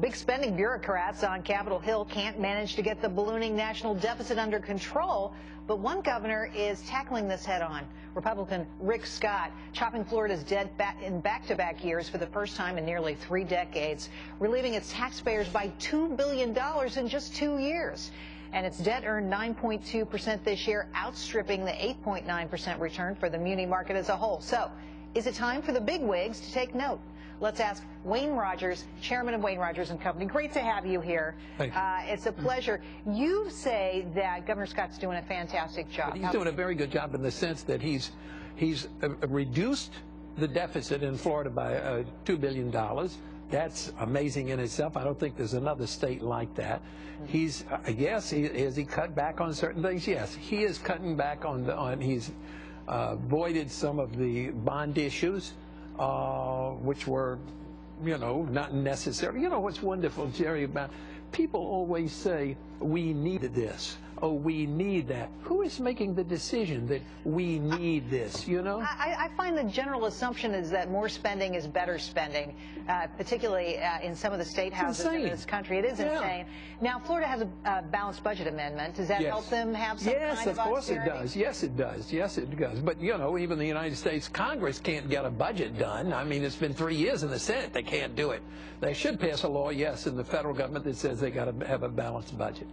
Big spending bureaucrats on Capitol Hill can't manage to get the ballooning national deficit under control, but one governor is tackling this head on. Republican Rick Scott chopping Florida's debt in back-to-back years for the first time in nearly 3 decades, relieving its taxpayers by $2 billion in just 2 years. And its debt earned 9.2% this year, outstripping the 8.9% return for the muni market as a whole. So, is it time for the bigwigs to take note? Let's ask Wayne Rogers, chairman of Wayne Rogers and Company. Great to have you here. Thank you. It's a pleasure. You say that Governor Scott's doing a fantastic job. But he's doing a very good job in the sense that he's reduced the deficit in Florida by $2 billion. That's amazing in itself. I don't think there's another state like that. He's, yes, has he cut back on certain things? Yes, he is cutting back on he's voided some of the bond issues, which were, not necessary. You know what's wonderful, Jerry, about people always say, we needed this. Oh, we need that. Who is making the decision that we need this, I find the general assumption is that more spending is better spending, particularly in some of the state houses in this country. It is insane. Now, Florida has a balanced budget amendment. Does that help them have some kind of austerity? Yes, of course it does. Yes, it does. Yes, it does. But, even the United States Congress can't get a budget done. I mean, it's been 3 years in the Senate. They can't do it. They should pass a law, yes, in the federal government that says they got to have a balanced budget.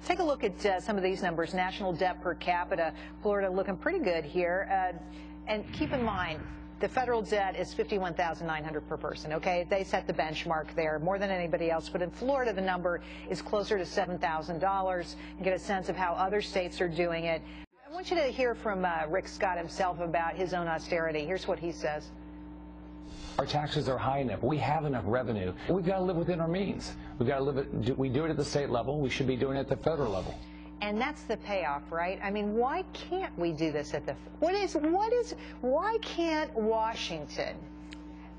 Take a look at some of these numbers. National debt per capita, Florida looking pretty good here. And keep in mind, the federal debt is $51,900 per person, okay? They set the benchmark there more than anybody else. But in Florida, the number is closer to $7,000. You get a sense of how other states are doing it. I want you to hear from Rick Scott himself about his own austerity. Here's what he says. Our taxes are high enough. We have enough revenue. We've got to live within our means. We've got to live. We do it at the state level. We should be doing it at the federal level. And that's the payoff, right? I mean, why can't we do this at the, why can't Washington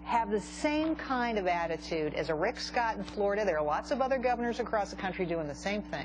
have the same kind of attitude as a Rick Scott in Florida? There are lots of other governors across the country doing the same thing.